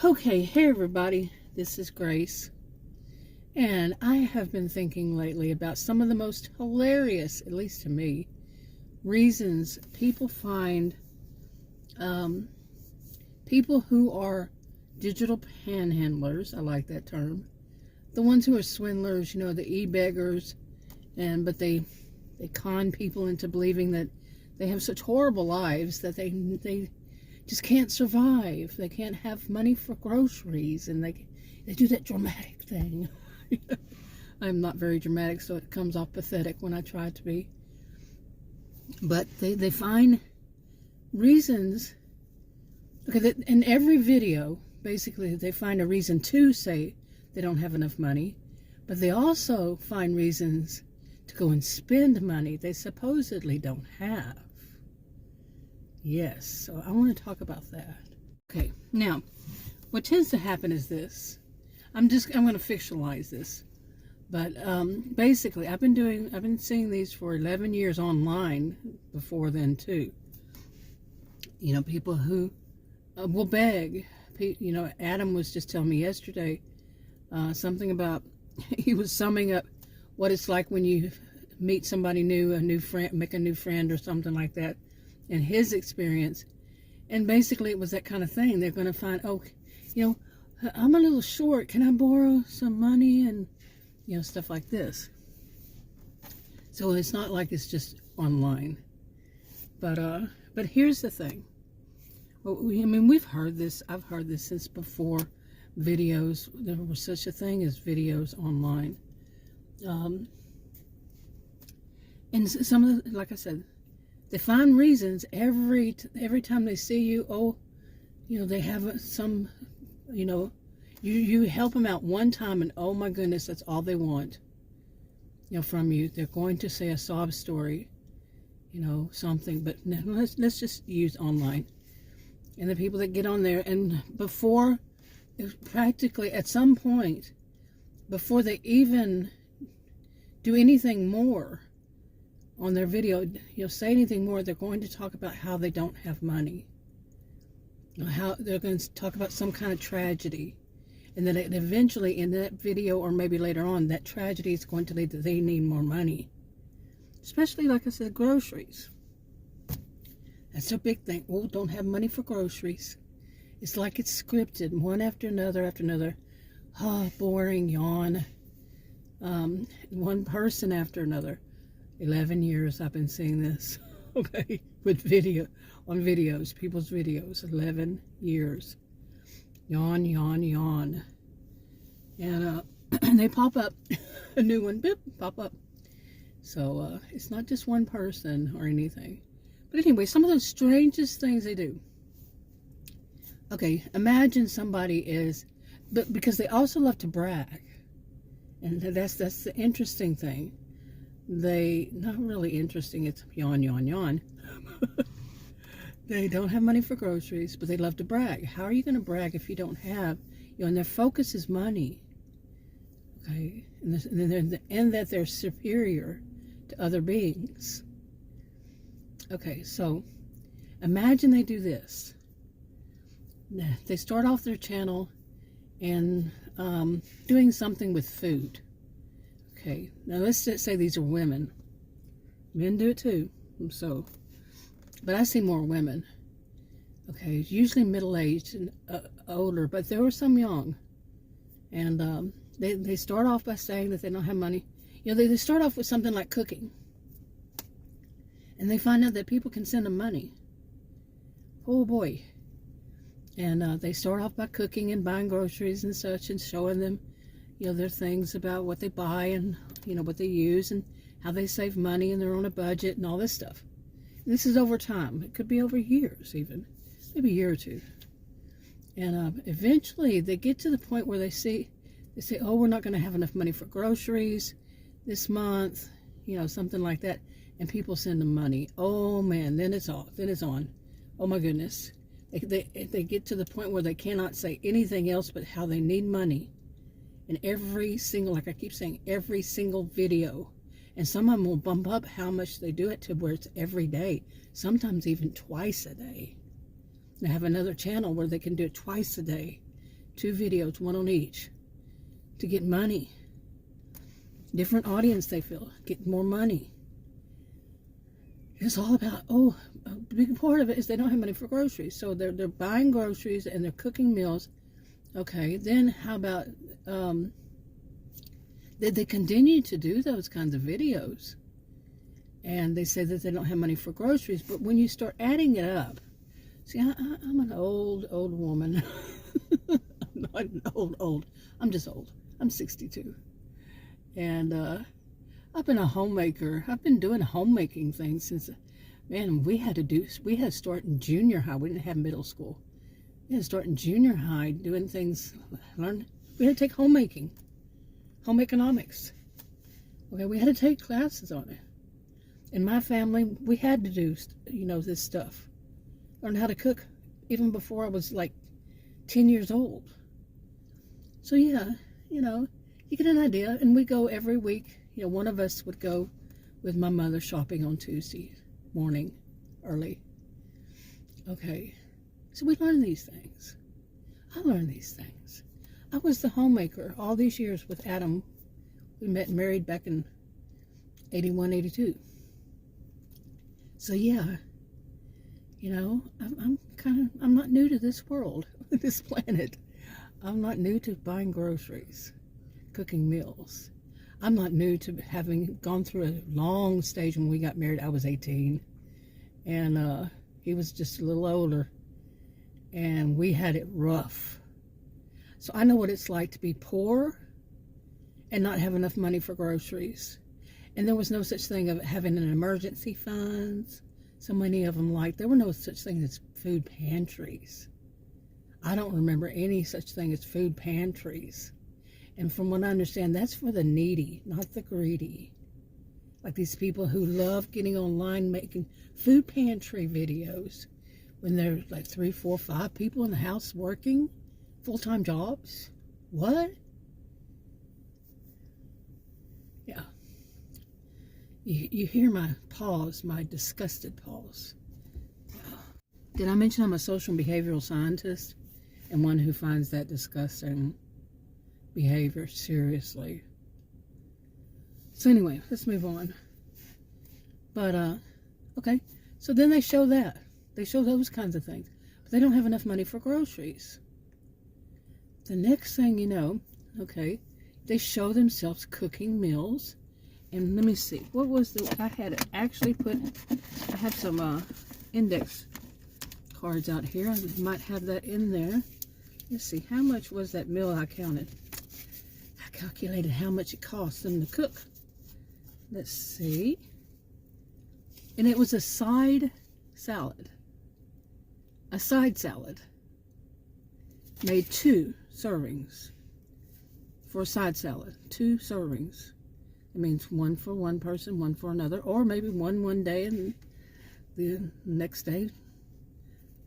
Okay, hey everybody, this is Grace, and I have been thinking lately about some of the most hilarious, at least to me, reasons people find people who are digital panhandlers, I like that term, the ones who are swindlers, the e-beggars, but they con people into believing that they have such horrible lives that they just can't survive. They can't have money for groceries, and they do that dramatic thing. I'm not very dramatic, so it comes off pathetic when I try to be. But they find reasons. Okay, in every video, basically, they find a reason to say they don't have enough money, but they also find reasons to go and spend money they supposedly don't have. Yes, so I want to talk about that. Okay, now, what tends to happen is this. I'm going to fictionalize this, but basically, I've been seeing these for 11 years online before then too. People who will beg. Adam was just telling me yesterday something about he was summing up what it's like when you meet somebody new, a new friend, make a new friend or something like that. In his experience, and basically it was that kind of thing. They're going to find, I'm a little short, can I borrow some money, and stuff like this. So it's not like it's just online, but here's the thing. Well, we've heard this. I've heard this since before videos. There was such a thing as videos online, and some of the, like I said, they find reasons every time they see you. They have some, you help them out one time, and oh my goodness, that's all they want, from you. They're going to say a sob story, something. But let's just use online, and the people that get on there, and before, practically at some point, before they even do anything more on their video, say anything more, they're going to talk about how they don't have money. How they're going to talk about some kind of tragedy. And then eventually in that video, or maybe later on, that tragedy is going to lead to they need more money. Especially, like I said, groceries. That's a big thing. Oh, don't have money for groceries. It's like it's scripted, one after another after another. Oh, boring, yawn. One person after another. 11 years I've been seeing this, okay, with videos, people's videos, 11 years. Yawn, yawn, yawn. And they pop up, a new one, boop, pop up. So it's not just one person or anything. But anyway, some of those strangest things they do. Okay, imagine somebody but because they also love to brag. And that's the interesting thing. Not really interesting, it's yawn, yawn, yawn. They don't have money for groceries, but they love to brag. How are you going to brag if you don't have, and their focus is money, okay, and that they're superior to other beings. Okay, so imagine they do this. They start off their channel and doing something with food. Okay, now let's just say these are women. Men do it too, but I see more women. Okay, usually middle-aged and older, but there were some young. And they start off by saying that they don't have money. They start off with something like cooking. And they find out that people can send them money. Oh boy. And they start off by cooking and buying groceries and such, and showing them their things about what they buy and, what they use and how they save money and they're on a budget and all this stuff. And this is over time. It could be over years even, maybe a year or two. And eventually they get to the point where they say, oh, we're not going to have enough money for groceries this month, something like that. And people send them money. Oh man, then it's on. Oh my goodness. They get to the point where they cannot say anything else but how they need money. In every single, like I keep saying, every single video. And some of them will bump up how much they do it to where it's every day. Sometimes even twice a day. They have another channel where they can do it twice a day. 2 videos, one on each, to get money. Different audience, they feel, get more money. It's all about, a big part of it is they don't have money for groceries. So they're buying groceries and they're cooking meals. Okay, then how about, they continue to do those kinds of videos. And they say that they don't have money for groceries. But when you start adding it up, see, I'm an old woman. I'm not old. I'm just old. I'm 62. And I've been a homemaker. I've been doing homemaking things since, man, we had to start in junior high. We didn't have middle school. We had to start in junior high doing things, we had to take homemaking, home economics. Okay, we had to take classes on it. In my family, we had to do, this stuff. Learn how to cook even before I was like 10 years old. So yeah, you get an idea. And we go every week. One of us would go with my mother shopping on Tuesday morning, early. Okay, so we learn these things. I learned these things. I was the homemaker all these years with Adam. We met and married back in 81, 82. So yeah, I'm not new to this world, this planet. I'm not new to buying groceries, cooking meals. I'm not new to having gone through a long stage. When we got married, I was 18, and he was just a little older, and we had it rough. So I know what it's like to be poor and not have enough money for groceries. And there was no such thing of having an emergency funds. So many of them, there were no such thing as food pantries. I don't remember any such thing as food pantries. And from what I understand, that's for the needy, not the greedy. Like these people who love getting online making food pantry videos when there's like 3, 4, 5 people in the house working full-time jobs. What? Yeah. You hear my pause, my disgusted pause. Did I mention I'm a social and behavioral scientist and one who finds that disgusting behavior seriously? So anyway, let's move on. But, okay, so then they show that. They show those kinds of things. But they don't have enough money for groceries. The next thing you know, okay, they show themselves cooking meals. And let me see, what was I had it actually I have some index cards out here. I might have that in there. Let's see, how much was that meal I counted? I calculated how much it cost them to cook. Let's see. And it was a side salad. A side salad. Made 2 servings for a side salad. 2 servings. It means one for one person, one for another, or maybe one day and the next day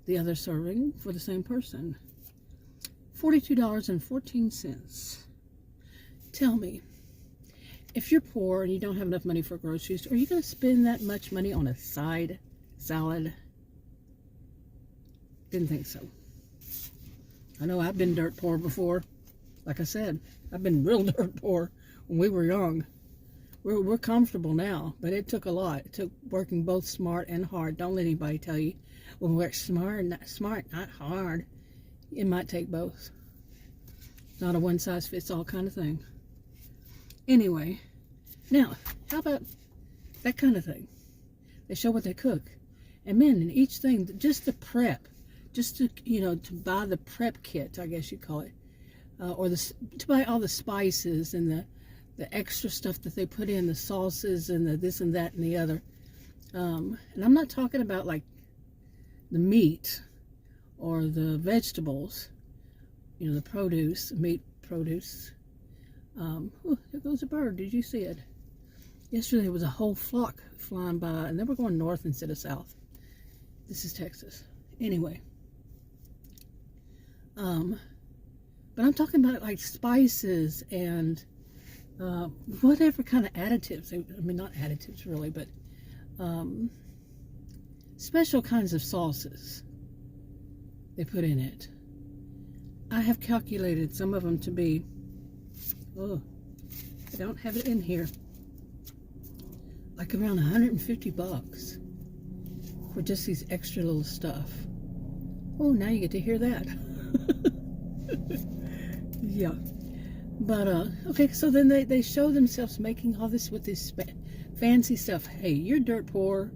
the other serving for the same person. $42.14. Tell me, if you're poor and you don't have enough money for groceries, are you going to spend that much money on a side salad? Didn't think so. I know I've been dirt poor before. Like I said, I've been real dirt poor when we were young. We're comfortable now, but it took a lot. It took working both smart and hard. Don't let anybody tell you, well, work smart, not hard. It might take both. It's not a one-size-fits-all kind of thing. Anyway, now, how about that kind of thing? They show what they cook. And man, in each thing, just the prep, just to, to buy the prep kit, I guess you call it, or to buy all the spices and the extra stuff that they put in, the sauces and the this and that and the other. And I'm not talking about like the meat or the vegetables, the produce, meat produce. Oh, there goes a bird. Did you see it? Yesterday there was a whole flock flying by, and they were going north instead of south. This is Texas. Anyway. But I'm talking about like spices and whatever kind of additives. I mean, not additives really, but special kinds of sauces they put in it. I have calculated some of them to be, oh, I don't have it in here, like around 150 bucks for just these extra little stuff. Oh, now you get to hear that. Yeah. But, okay, so then they show themselves making all this with this fancy stuff. Hey, you're dirt poor,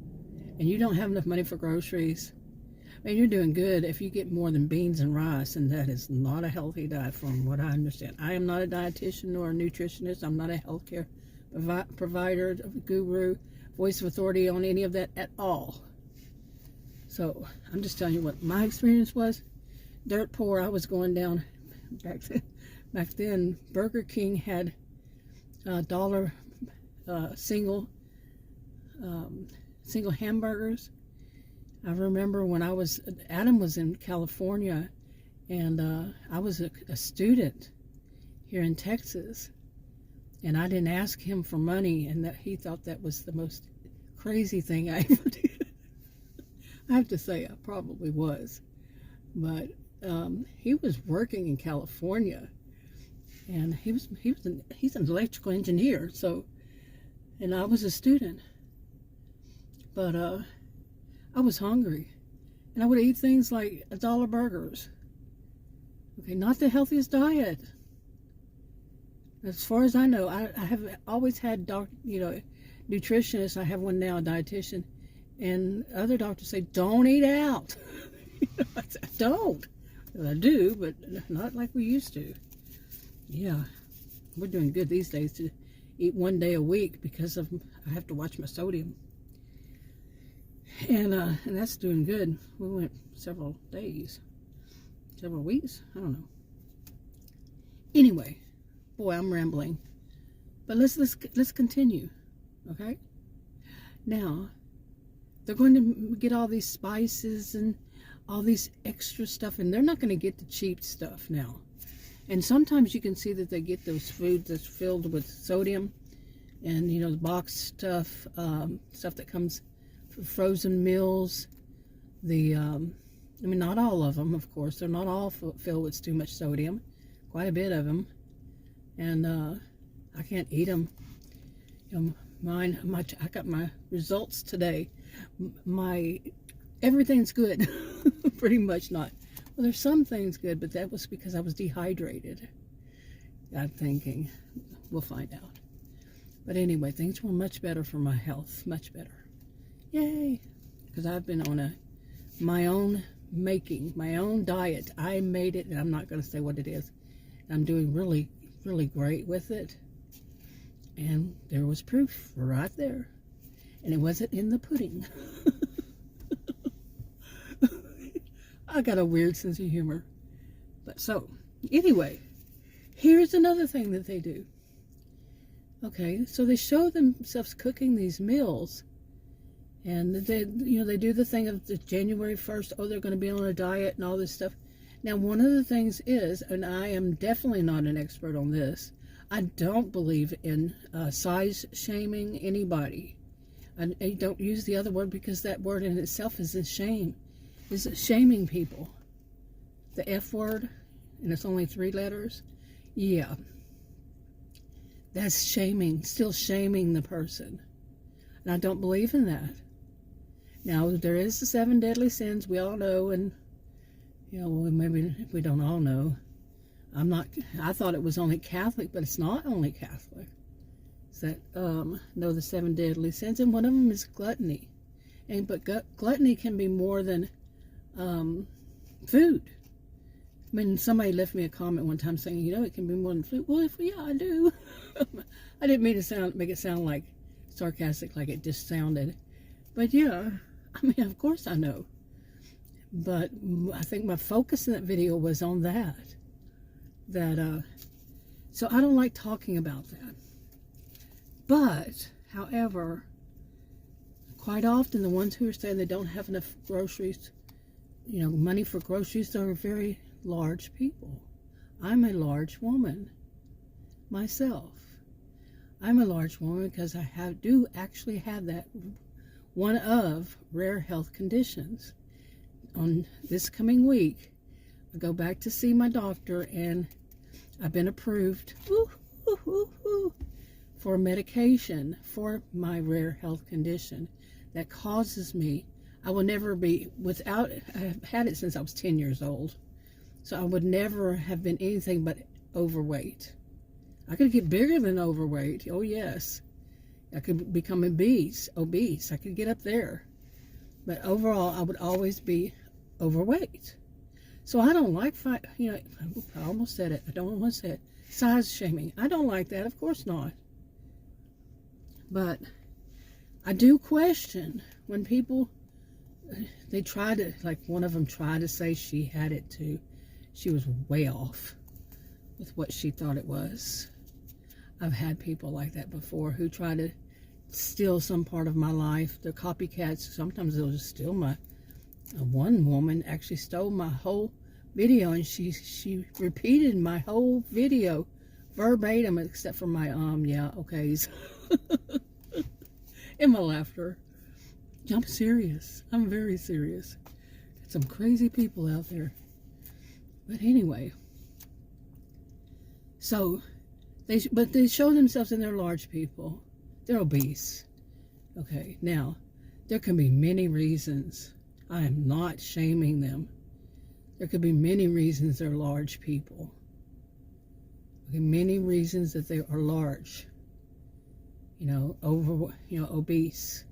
and you don't have enough money for groceries. And you're doing good if you get more than beans and rice, and that is not a healthy diet from what I understand. I am not a dietitian nor a nutritionist. I'm not a healthcare provider, guru, voice of authority on any of that at all. So I'm just telling you what my experience was. Dirt poor. I was going down back then. Burger King had $1 single hamburgers. I remember when Adam was in California, and I was a student here in Texas, and I didn't ask him for money, and that he thought that was the most crazy thing I ever did. I have to say, I probably was, but he was working in California, and he's an electrical engineer, so, and I was a student, but I was hungry, and I would eat things like $1 burgers. Okay, not the healthiest diet. As far as I know, I have always had nutritionists. I have one now, a dietitian, and other doctors say, don't eat out. I don't. Well, I do, but not like we used to. Yeah, we're doing good these days to eat 1 day a week because I have to watch my sodium. And that's doing good. We went several days, several weeks, I don't know. Anyway, boy, I'm rambling. But let's continue, okay? Now, they're going to get all these spices and all these extra stuff, and they're not going to get the cheap stuff now. And sometimes you can see that they get those foods that's filled with sodium, and the boxed stuff, stuff that comes frozen meals. I mean, not all of them, of course. They're not all filled with too much sodium. Quite a bit of them. And I can't eat them. I got my results today. Everything's good. Pretty much not. Well, there's some things good, but that was because I was dehydrated. I'm thinking. We'll find out. But anyway, things were much better for my health. Much better. Yay! Because I've been on my own diet. I made it, and I'm not going to say what it is. I'm doing really, really great with it. And there was proof right there. And it wasn't in the pudding. I got a weird sense of humor. But so, anyway, here's another thing that they do. Okay, so they show themselves cooking these meals. And they do the thing of the January 1st, oh, they're going to be on a diet and all this stuff. Now, one of the things is, and I am definitely not an expert on this, I don't believe in size shaming anybody. I don't use the other word because that word in itself is a shame. Is shaming people. The F word, and it's only 3 letters. Yeah. That's shaming, still shaming the person. And I don't believe in that. Now, there is the 7 deadly sins, we all know, and, maybe we don't all know. I thought it was only Catholic, but it's not only Catholic. It's that, know the 7 deadly sins, and one of them is gluttony. But gluttony can be more than food. I mean, somebody left me a comment one time saying, it can be more than food. Well, yeah, I do. I didn't mean to make it sound like sarcastic, like it just sounded. But yeah, I mean, of course I know. But I think my focus in that video was on that. So I don't like talking about that. But, however, quite often the ones who are saying they don't have enough groceries, money for groceries, are very large people. I'm a large woman myself. I'm a large woman because I do actually have that one of rare health conditions. On this coming week, I go back to see my doctor, and I've been approved for medication for my rare health condition that causes me, I will never be without, I've had it since I was 10 years old. So I would never have been anything but overweight. I could get bigger than overweight. Oh yes. I could become obese. I could get up there. But overall, I would always be overweight. So I don't like, I almost said it. I don't want to say it. Size shaming. I don't like that. Of course not. But I do question when people, they try to, like one of them tried to say she had it too. She was way off with what she thought it was. I've had people like that before who try to steal some part of my life. They're copycats. Sometimes they'll just steal my, one woman actually stole my whole video, and she repeated my whole video verbatim except for my yeah, okays. And my laughter. I'm serious. I'm very serious. Some crazy people out there. But anyway, so they show themselves, and they're large people. They're obese. Okay, now there can be many reasons. I am not shaming them. There could be many reasons they're large people. Okay, many reasons that they are large. Obese.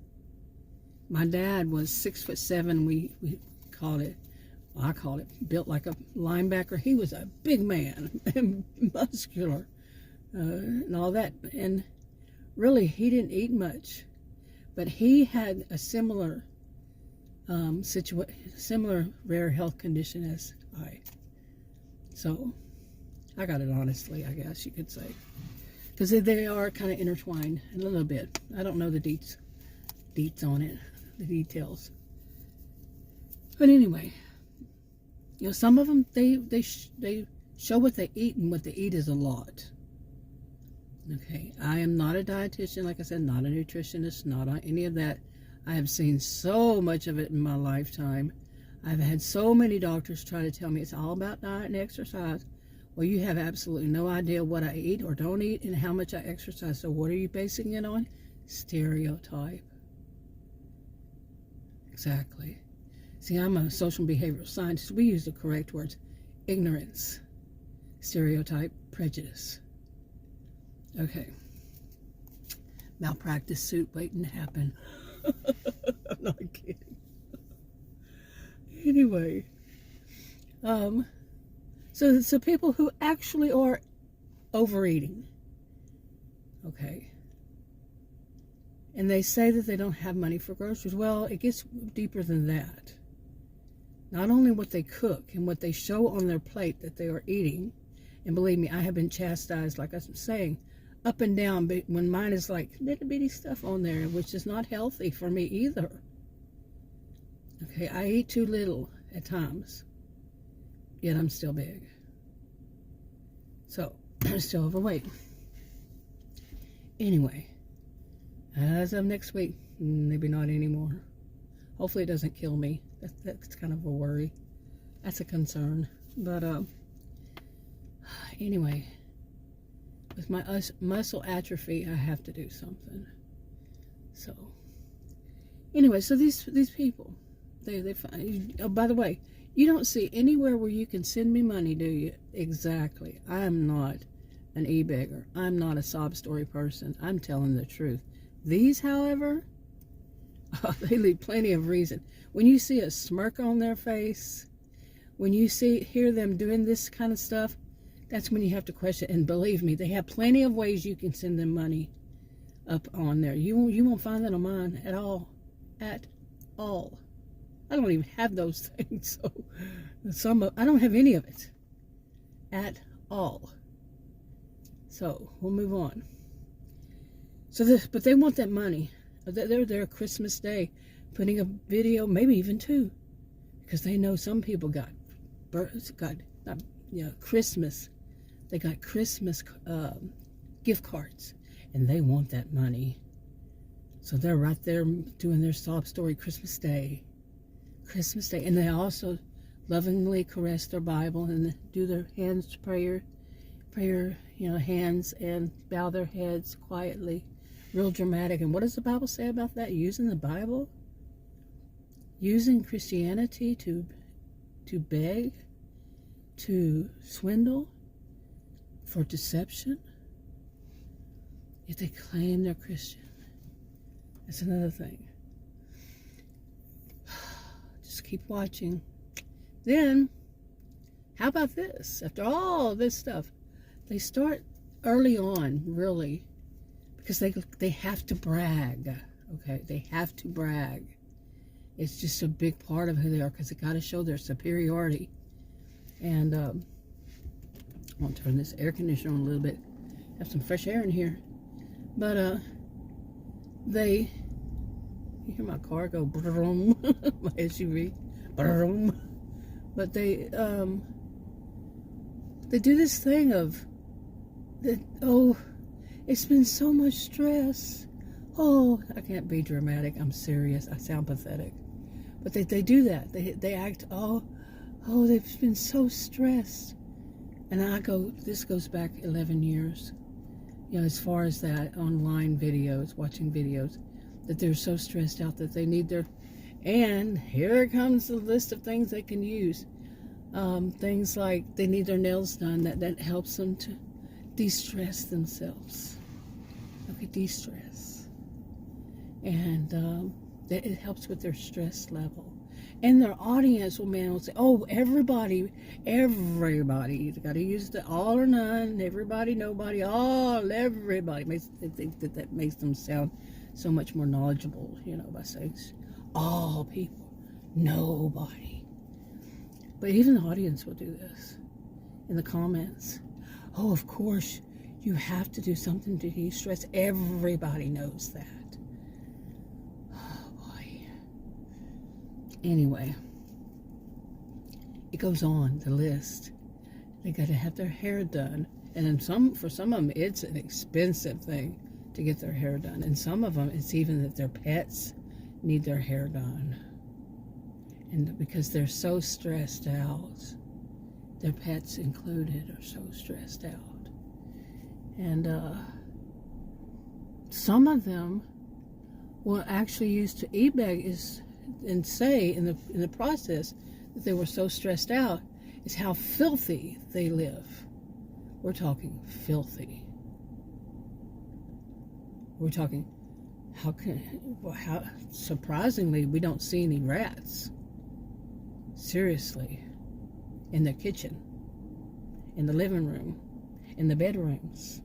My dad was 6'7". We called it, well, I called it, built like a linebacker. He was a big man and muscular and all that. And really, he didn't eat much, but he had a similar similar rare health condition as I. So I got it honestly, I guess you could say, because they are kind of intertwined a little bit. I don't know the deets on it, the details. But anyway, some of them they show what they eat, and what they eat is a lot. Okay, I am not a dietitian, like I said, not a nutritionist, not on any of that. I have seen so much of it in my lifetime. I've had so many doctors try to tell me it's all about diet and exercise. Well, you have absolutely no idea what I eat or don't eat and how much I exercise. So what are you basing it on? Stereotype. Exactly. See, I'm a social behavioral scientist. We use the correct words. Ignorance, stereotype, prejudice. Okay. Malpractice suit waiting to happen. I'm not kidding. Anyway, so people who actually are overeating, okay, and they say that they don't have money for groceries. Well, it gets deeper than that. Not only what they cook and what they show on their plate that they are eating, and believe me, I have been chastised, like I was saying, up and down, but when mine is like little bitty stuff on there, which is not healthy for me either. Okay, I eat too little at times, yet I'm still big. So, I'm still overweight. Anyway, as of next week, maybe not anymore. Hopefully it doesn't kill me. That's kind of a worry. That's a concern. But, anyway, with my muscle atrophy, I have to do something. So, anyway, so these people, they find. Oh, by the way, you don't see anywhere where you can send me money, do you? Exactly. I am not an e-beggar. I'm not a sob story person. I'm telling the truth. These, however, they leave plenty of reason. When you see a smirk on their face, when you hear them doing this kind of stuff, that's when you have to question. And believe me, they have plenty of ways you can send them money up on there. You won't find that on mine at all. At all. I don't even have those things. So I don't have any of it. At all. So we'll move on. But they want that money. They're there Christmas Day, putting a video, maybe even two, because they know some people got Christmas. They got Christmas gift cards, and they want that money. So they're right there doing their sob story Christmas Day. And they also lovingly caress their Bible and do their hands prayer, hands, and bow their heads quietly, real dramatic. And what does the Bible say about that? Using the Bible, using Christianity to beg, to swindle, for deception. If they claim they're Christian, that's another thing. Just keep watching. Then, how about this? After all this stuff, they start early on, really, because they have to brag. Okay, they have to brag. It's just a big part of who they are, because they got to show their superiority. And I want to turn this air conditioner on a little bit, have some fresh air in here. But you hear my car go brum, my SUV, brum. But they do this thing of that. Oh, it's been so much stress. Oh, I can't be dramatic. I'm serious. I sound pathetic. But they do that. They act. Oh, they've been so stressed. And I go. This goes back 11 years. As far as that, online videos, watching videos, that they're so stressed out that they need their, and here comes the list of things they can use. Things like they need their nails done, that helps them to de-stress themselves. Okay, de-stress. And it helps with their stress level. And their audience will say, oh, everybody, you got to use the all or none, everybody, nobody, all, everybody. They think that makes them sound so much more knowledgeable, by saying all people, nobody. But even the audience will do this in the comments. Oh, of course, you have to do something to de-stress. Everybody knows that. Anyway, it goes on the list. They got to have their hair done, and then for some of them, it's an expensive thing to get their hair done. And some of them, it's even that their pets need their hair done, and because they're so stressed out, their pets included are so stressed out. And some of them will actually use to e-beg and say in the process that they were so stressed out is how filthy they live. We're talking filthy. We're talking how surprisingly we don't see any rats. Seriously, in the kitchen, in the living room, in the bedrooms,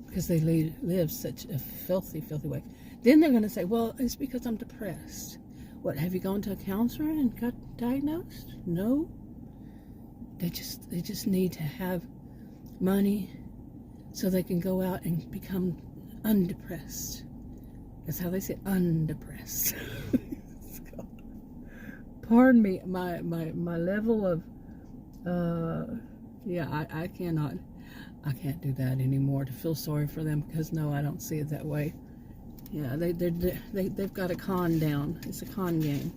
because they live such a filthy way. Then they're going to say, well, it's because I'm depressed. What, have you gone to a counselor and got diagnosed? No. They just need to have money so they can go out and become undepressed. That's how they say undepressed. Pardon me, my level of, I can't do that anymore, to feel sorry for them, because no, I don't see it that way. Yeah, they've got a con down. It's a con game.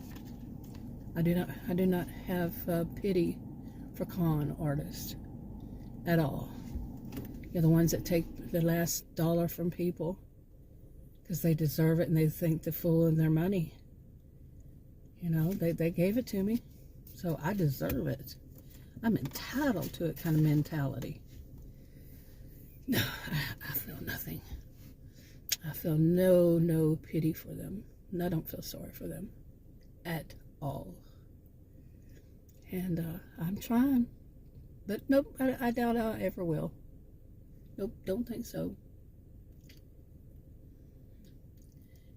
I do not have pity for con artists at all. You're the ones that take the last dollar from people because they deserve it and they think they're full of their money. They gave it to me, so I deserve it. I'm entitled to it kind of mentality. No, I feel nothing. I feel no pity for them. And I don't feel sorry for them at all. And I'm trying. But nope, I doubt I ever will. Nope, don't think so.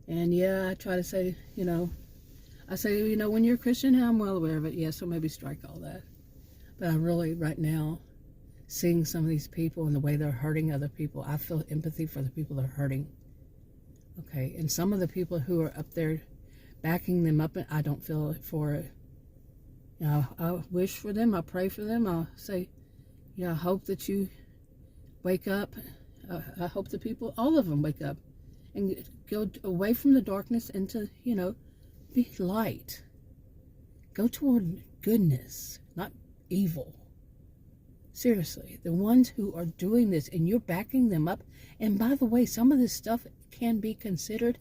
And I try to say, when you're a Christian, I'm well aware of it. Yeah, so maybe strike all that. But I really, right now, seeing some of these people and the way they're hurting other people, I feel empathy for the people that are hurting. Okay, and some of the people who are up there backing them up, I don't feel it for it. I wish for them, I pray for them, I'll say, I hope that you wake up. I hope the people, all of them, wake up and go away from the darkness into, be light. Go toward goodness, not evil. Seriously, the ones who are doing this and you're backing them up. And by the way, some of this stuff can be considered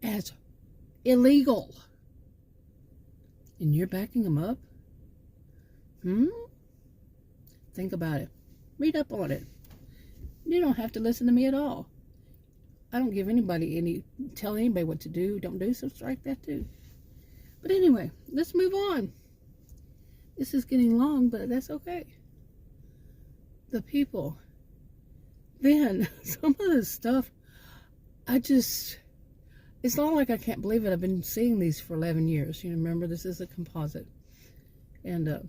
as illegal. And you're backing them up? Think about it. Read up on it. You don't have to listen to me at all. I don't give anybody tell anybody what to do, don't do, so strike that too. But anyway, let's move on. This is getting long, but that's okay. The people. Then, some of this stuff, it's not like I can't believe it. I've been seeing these for 11 years. You remember, this is a composite. And the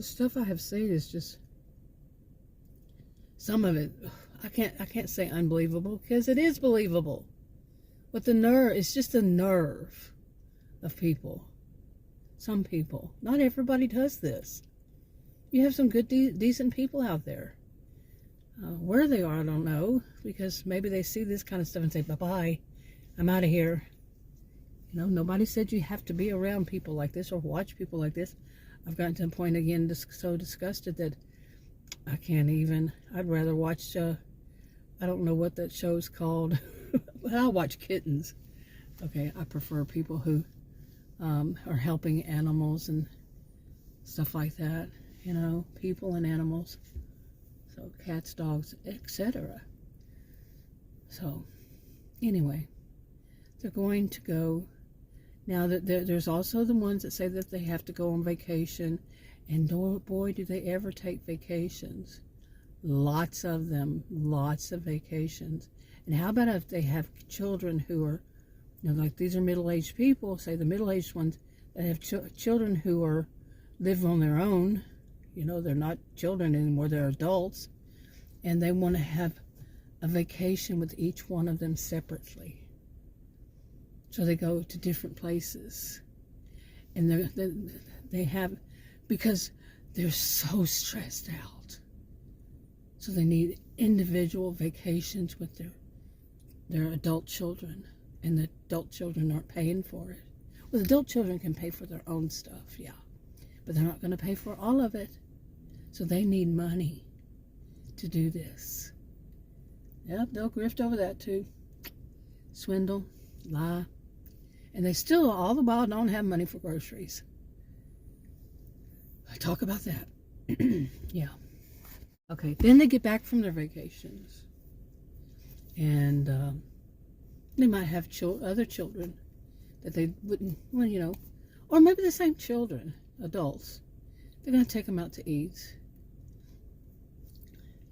stuff I have seen is just, some of it, I can't say unbelievable, because it is believable. But the nerve, it's just the nerve of people. Some people. Not everybody does this. You have some good, decent people out there. Where they are, I don't know, because maybe they see this kind of stuff and say, bye-bye, I'm out of here. You know, nobody said you have to be around people like this or watch people like this. I've gotten to the point again, so disgusted that I can't even. I'd rather watch, I don't know what that show's called, but I'll watch kittens. Okay, I prefer people who are helping animals and stuff like that. You know, people and animals. So cats, dogs, etc. So anyway, they're going to go. Now, there's also the ones that say that they have to go on vacation. And boy, do they ever take vacations. Lots of them, lots of vacations. And how about if they have children who are, you know, like these are middle-aged people, say the middle-aged ones that have children who live on their own. You know, they're not children anymore, they're adults. And they want to have a vacation with each one of them separately. So they go to different places. And they have, because they're so stressed out. So they need individual vacations with their adult children. And the adult children aren't paying for it. Well, the adult children can pay for their own stuff, yeah. But they're not going to pay for all of it. So they need money to do this. Yep, they'll grift over that too. Swindle, lie. And they still, all the while, don't have money for groceries. I talk about that. Yeah. Okay, then they get back from their vacations. And they might have other children that they wouldn't, well, you know, or maybe the same children, adults. They're going to take them out to eat.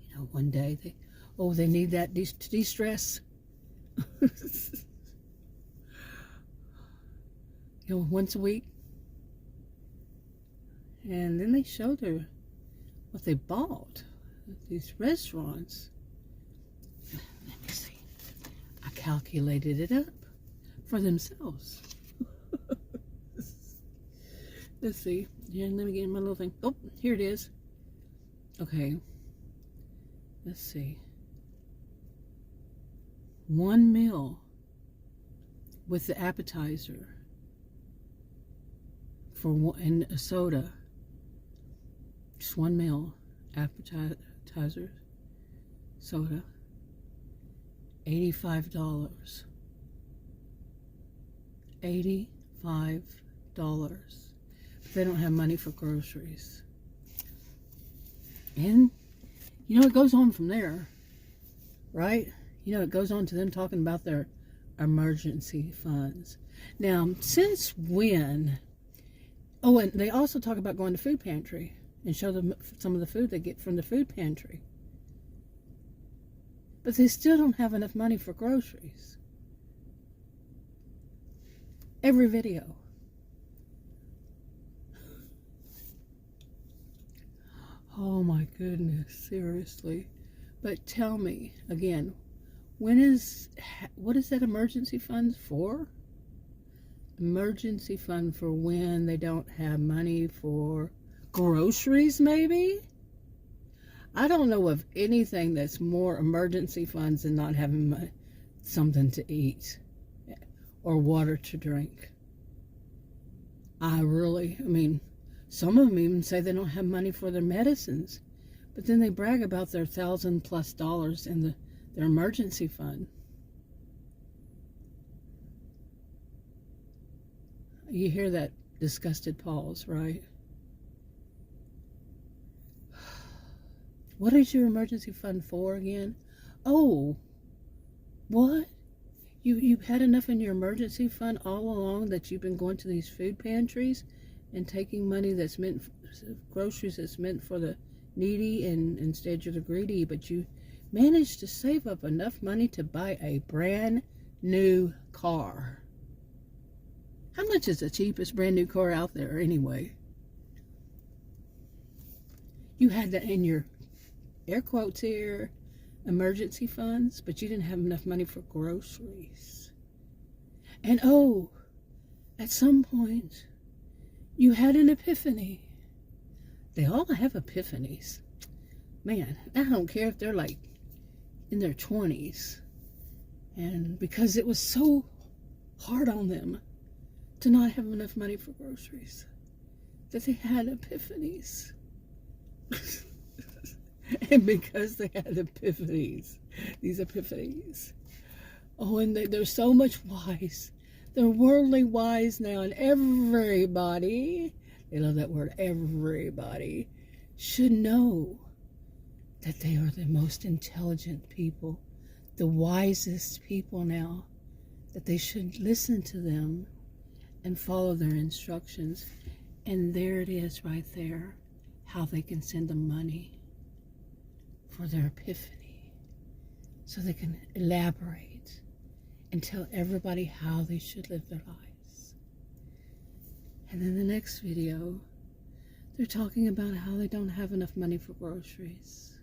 You know, one day they need that to de-stress. You know, once a week. And then they show what they bought at these restaurants. Let me see. I calculated it up for themselves. Let's see. Yeah, let me get my little thing. Oh, here it is. Okay. Let's see. One meal with the appetizer and a soda. Just one meal, appetizer, soda. $85. $85. But they don't have money for groceries. And, you know, it goes on from there, right? You know, it goes on to them talking about their emergency funds. Now, since when? Oh, and they also talk about going to food pantry and show them some of the food they get from the food pantry. But they still don't have enough money for groceries. Every video. Oh my goodness, seriously. But tell me, again, what is that emergency fund for? Emergency fund for when they don't have money for groceries, maybe? I don't know of anything that's more emergency funds than not having something to eat or water to drink. I mean, some of them even say they don't have money for their medicines, but then they brag about their $1,000+ in their emergency fund. You hear that disgusted pause, right? What is your emergency fund for again? Oh, what? You've had enough in your emergency fund all along that you've been going to these food pantries and taking money that's meant for groceries that's meant for the needy, and instead you're the greedy, but you managed to save up enough money to buy a brand new car. How much is the cheapest brand new car out there anyway? You had that in your, air quotes here, emergency funds, but you didn't have enough money for groceries. And oh, at some point, you had an epiphany. They all have epiphanies. Man, I don't care if they're like in their 20s. And because it was so hard on them to not have enough money for groceries, that they had epiphanies. And because they had epiphanies, these epiphanies, oh, and they're so much wise. They're worldly wise now, and everybody, they love that word, everybody, should know that they are the most intelligent people, the wisest people now, that they should listen to them and follow their instructions. And there it is right there, how they can send them money for their epiphany, so they can elaborate and tell everybody how they should live their lives. And in the next video, they're talking about how they don't have enough money for groceries.